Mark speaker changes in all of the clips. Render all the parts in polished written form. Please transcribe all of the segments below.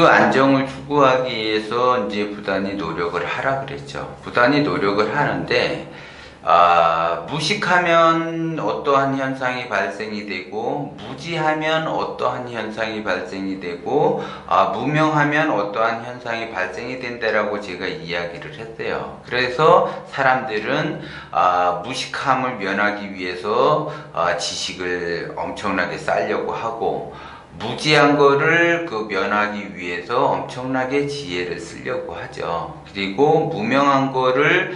Speaker 1: 안정을 추구하기 위해서 이제 부단히 노력을 하라 그랬죠. 부단히 노력을 하는데, 무식하면 어떠한 현상이 발생이 되고, 무지하면 어떠한 현상이 발생이 되고, 무명하면 어떠한 현상이 발생이 된다라고 제가 이야기를 했어요. 그래서 사람들은 무식함을 면하기 위해서 지식을 엄청나게 쌓으려고 하고, 무지한 거를 면하기 위해서 엄청나게 지혜를 쓰려고 하죠. 그리고 무명한 거를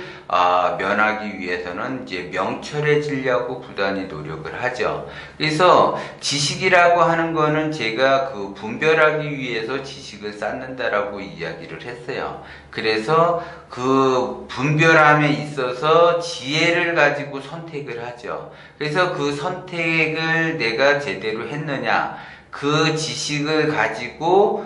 Speaker 1: 면하기 위해서는 이제 명철해지려고 부단히 노력을 하죠. 그래서 지식이라고 하는 거는 제가 분별하기 위해서 지식을 쌓는다라고 이야기를 했어요. 그래서 그 분별함에 있어서 지혜를 가지고 선택을 하죠. 그래서 그 선택을 내가 제대로 했느냐, 그 지식을 가지고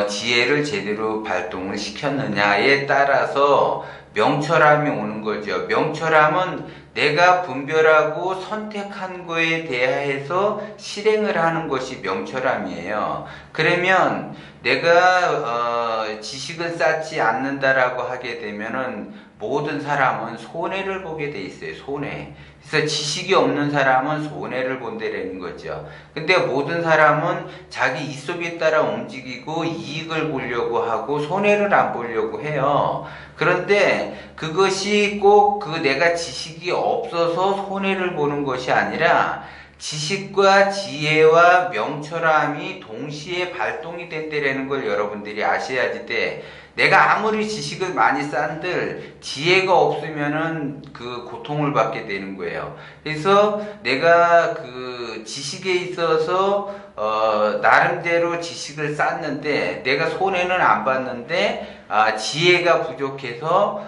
Speaker 1: 지혜를 제대로 발동을 시켰느냐에 따라서 명철함이 오는 거죠. 명철함은 내가 분별하고 선택한 거에 대해서 실행을 하는 것이 명철함이에요. 그러면 내가 지식을 쌓지 않는다라고 하게 되면은 모든 사람은 손해를 보게 돼 있어요. 손해. 그래서 지식이 없는 사람은 손해를 본다는 거죠. 근데 모든 사람은 자기 입속에 따라 움직이고 이익을 보려고 하고 손해를 안 보려고 해요. 그런데 그것이 꼭 내가 지식이 없어서 손해를 보는 것이 아니라 지식과 지혜와 명철함이 동시에 발동이 된다는 걸 여러분들이 아셔야지 돼. 내가 아무리 지식을 많이 쌓은들 지혜가 없으면은 고통을 받게 되는 거예요. 그래서 내가 지식에 있어서 나름대로 지식을 쌓는데 내가 손해는 안 봤는데 지혜가 부족해서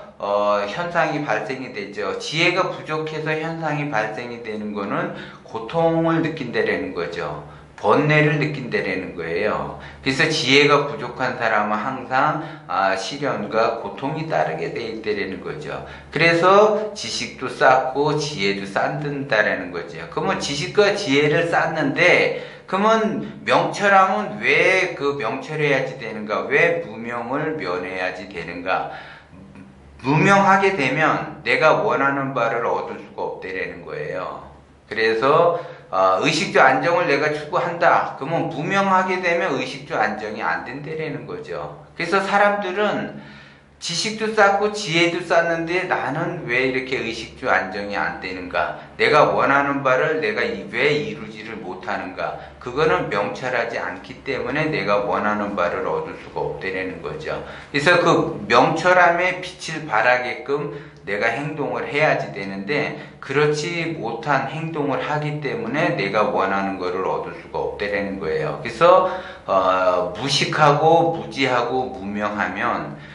Speaker 1: 현상이 발생이 되죠. 지혜가 부족해서 현상이 발생이 되는 거는 고통을 느낀다라는 거죠. 번뇌를 느낀다라는 거예요. 그래서 지혜가 부족한 사람은 항상 시련과 고통이 따르게 돼 있다라는 거죠. 그래서 지식도 쌓고 지혜도 쌓는다라는 거죠. 그러면 지식과 지혜를 쌓는데 그러면 명철함은 왜 명철해야지 되는가? 왜 무명을 면해야지 되는가? 무명하게 되면 내가 원하는 바를 얻을 수가 없다라는 거예요. 그래서 의식주 안정을 내가 추구한다. 그러면 무명하게 되면 의식주 안정이 안 된다라는 거죠. 그래서 사람들은 지식도 쌓고 지혜도 쌓는데 나는 왜 이렇게 의식주 안정이 안 되는가? 내가 원하는 바를 내가 왜 이루지를 못하는가? 그거는 명철하지 않기 때문에 내가 원하는 바를 얻을 수가 없다라는 거죠. 그래서 그 명철함의 빛을 발하게끔 내가 행동을 해야지 되는데 그렇지 못한 행동을 하기 때문에 내가 원하는 것을 얻을 수가 없다라는 거예요. 그래서 무식하고 무지하고 무명하면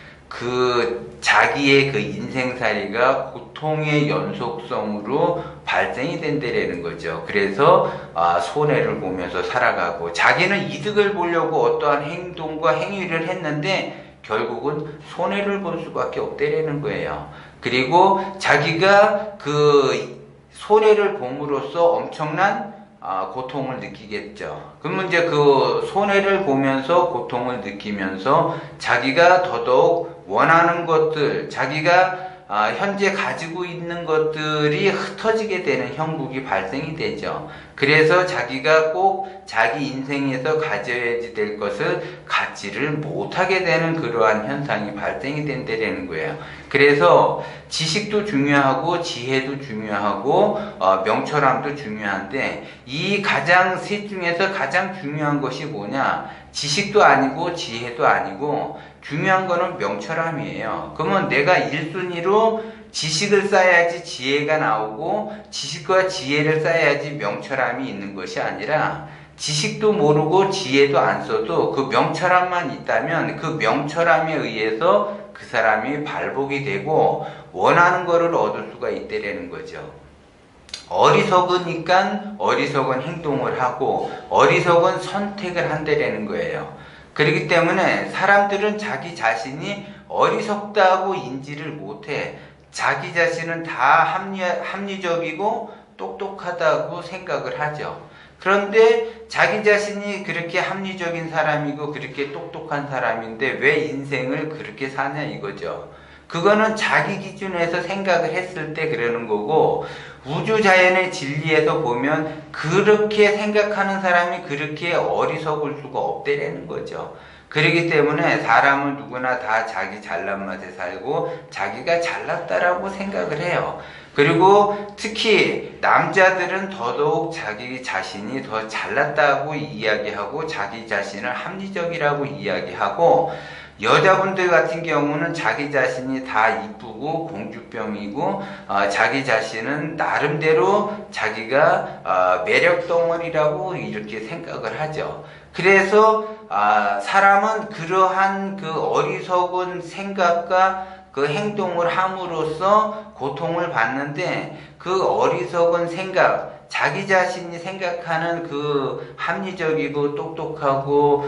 Speaker 1: 자기의 인생살이가 고통의 연속성으로 발생이 된다라는 거죠. 그래서 손해를 보면서 살아가고 자기는 이득을 보려고 어떠한 행동과 행위를 했는데 결국은 손해를 볼 수밖에 없다라는 거예요. 그리고 자기가 손해를 봄으로써 엄청난 고통을 느끼겠죠. 그러면 이제 손해를 보면서 고통을 느끼면서 자기가 더더욱 원하는 것들, 자기가 현재 가지고 있는 것들이 흩어지게 되는 형국이 발생이 되죠. 그래서 자기가 꼭 자기 인생에서 가져야지 될 것을 갖지를 못하게 되는 그러한 현상이 발생이 된다는 거예요. 그래서 지식도 중요하고 지혜도 중요하고 명철함도 중요한데 이 셋 중에서 가장 중요한 것이 뭐냐? 지식도 아니고 지혜도 아니고 중요한 거는 명철함이에요. 그러면 내가 1순위로 지식을 쌓아야지 지혜가 나오고 지식과 지혜를 쌓아야지 명철함이 있는 것이 아니라 지식도 모르고 지혜도 안 써도 그 명철함만 있다면 그 명철함에 의해서 그 사람이 발복이 되고 원하는 것을 얻을 수가 있다라는 거죠. 어리석으니까 어리석은 행동을 하고 어리석은 선택을 한다라는 거예요. 그렇기 때문에 사람들은 자기 자신이 어리석다고 인지를 못해. 자기 자신은 다 합리적이고 똑똑하다고 생각을 하죠. 그런데 자기 자신이 그렇게 합리적인 사람이고 그렇게 똑똑한 사람인데 왜 인생을 그렇게 사냐 이거죠. 그거는 자기 기준에서 생각을 했을 때 그러는 거고, 우주 자연의 진리에서 보면 그렇게 생각하는 사람이 그렇게 어리석을 수가 없다라는 거죠. 그렇기 때문에 사람은 누구나 다 자기 잘난 맛에 살고 자기가 잘났다라고 생각을 해요. 그리고 특히 남자들은 더더욱 자기 자신이 더 잘났다고 이야기하고 자기 자신을 합리적이라고 이야기하고, 여자분들 같은 경우는 자기 자신이 다 이쁘고 공주병이고 자기 자신은 나름대로 자기가 매력 덩어리라고 이렇게 생각을 하죠. 그래서 사람은 그러한 그 어리석은 생각과 그 행동을 함으로써 고통을 받는데, 그 어리석은 생각, 자기 자신이 생각하는 그 합리적이고 똑똑하고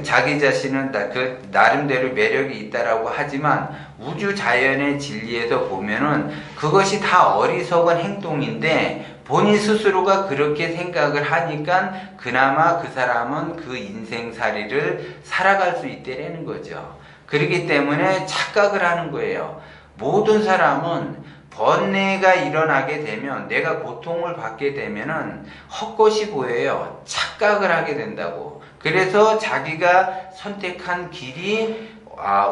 Speaker 1: 자기 자신은 그 나름대로 매력이 있다라고 하지만 우주 자연의 진리에서 보면은 그것이 다 어리석은 행동인데, 본인 스스로가 그렇게 생각을 하니까 그나마 그 사람은 그 인생살이를 살아갈 수 있다라는 거죠. 그렇기 때문에 착각을 하는 거예요. 모든 사람은 번뇌가 일어나게 되면, 내가 고통을 받게 되면은 헛것이 보여요. 착각을 하게 된다고. 그래서 자기가 선택한 길이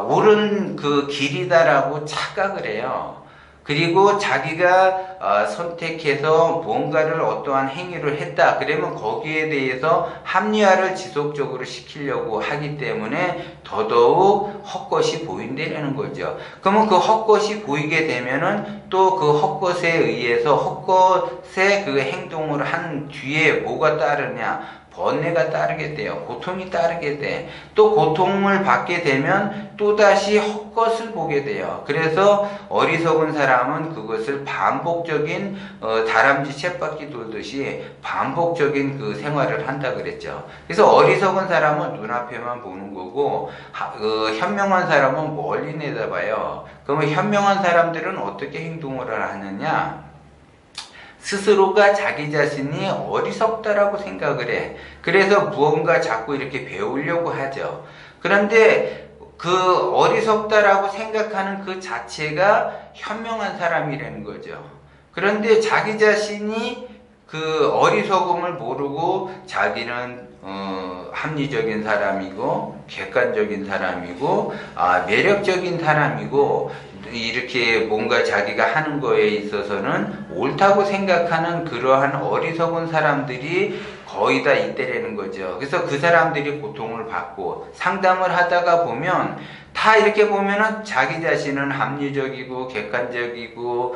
Speaker 1: 옳은 그 길이다라고 착각을 해요. 그리고 자기가 선택해서 뭔가를 어떠한 행위를 했다 그러면 거기에 대해서 합리화를 지속적으로 시키려고 하기 때문에 더더욱 헛것이 보인다는 거죠. 그러면 그 헛것이 보이게 되면은 또 그 헛것에 의해서 헛것의 그 행동을 한 뒤에 뭐가 따르냐, 번뇌가 따르게 돼요. 고통이 따르게 돼. 또 고통을 받게 되면 또다시 헛것을 보게 돼요. 그래서 어리석은 사람은 그것을 반복적인 다람쥐 쳇바퀴 돌듯이 반복적인 그 생활을 한다 그랬죠. 그래서 어리석은 사람은 눈앞에만 보는 거고 현명한 사람은 멀리 내다봐요. 그러면 현명한 사람들은 어떻게 행동을 하느냐? 스스로가 자기 자신이 어리석다라고 생각을 해. 그래서 무언가 자꾸 이렇게 배우려고 하죠. 그런데 그 어리석다라고 생각하는 그 자체가 현명한 사람이라는 거죠. 그런데 자기 자신이 그 어리석음을 모르고 자기는 합리적인 사람이고 객관적인 사람이고 매력적인 사람이고 이렇게 뭔가 자기가 하는 거에 있어서는 옳다고 생각하는 그러한 어리석은 사람들이 거의 다 있다라는 거죠. 그래서 그 사람들이 고통을 받고, 상담을 하다가 보면 다 이렇게 보면은 자기 자신은 합리적이고 객관적이고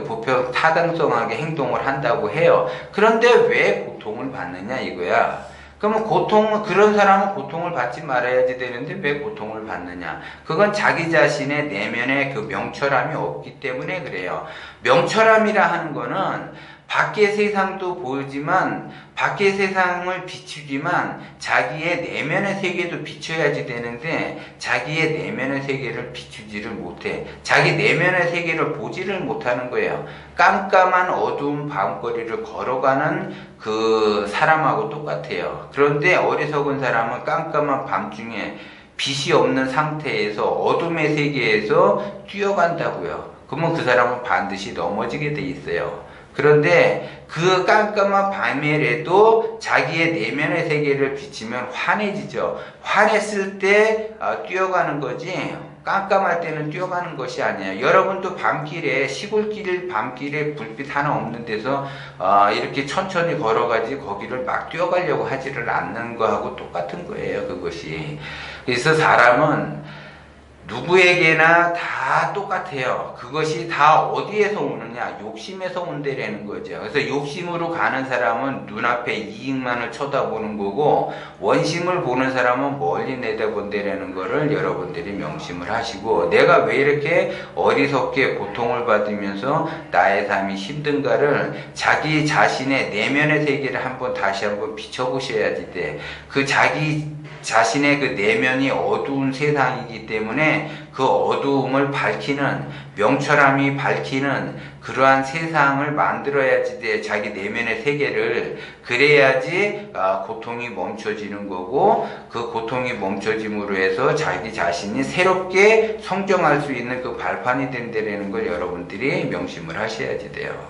Speaker 1: 보편 타당성하게 행동을 한다고 해요. 그런데 왜 고통을 받느냐 이거야. 그러면 그런 사람은 고통을 받지 말아야지 되는데 왜 고통을 받느냐? 그건 자기 자신의 내면에 그 명철함이 없기 때문에 그래요. 명철함이라 하는 거는 밖의 세상도 보이지만, 밖의 세상을 비추지만 자기의 내면의 세계도 비춰야지 되는데 자기의 내면의 세계를 비추지를 못해. 자기 내면의 세계를 보지를 못하는 거예요. 깜깜한 어두운 밤거리를 걸어가는 그 사람하고 똑같아요. 그런데 어리석은 사람은 깜깜한 밤중에 빛이 없는 상태에서 어둠의 세계에서 뛰어간다고요. 그러면 그 사람은 반드시 넘어지게 돼 있어요. 그런데 그 깜깜한 밤에라도 자기의 내면의 세계를 비치면 환해지죠. 환했을 때 뛰어가는 거지 깜깜할 때는 뛰어가는 것이 아니에요. 여러분도 밤길에, 시골길 밤길에 불빛 하나 없는 데서 이렇게 천천히 걸어가지 거기를 막 뛰어가려고 하지를 않는 거하고 똑같은 거예요, 그것이. 그래서 사람은 누구에게나 다 똑같아요. 그것이 다 어디에서 오느냐? 욕심에서 온다라는 거죠. 그래서 욕심으로 가는 사람은 눈앞에 이익만을 쳐다보는 거고, 원심을 보는 사람은 멀리 내다본다라는 거를 여러분들이 명심을 하시고, 내가 왜 이렇게 어리석게 고통을 받으면서 나의 삶이 힘든가를 자기 자신의 내면의 세계를 다시 한번 비춰보셔야지 돼. 그 자기 자신의 그 내면이 어두운 세상이기 때문에 그 어두움을 밝히는, 명철함이 밝히는 그러한 세상을 만들어야지 돼. 자기 내면의 세계를. 그래야지 고통이 멈춰지는 거고, 그 고통이 멈춰짐으로 해서 자기 자신이 새롭게 성장할 수 있는 그 발판이 된다는 걸 여러분들이 명심을 하셔야지 돼요.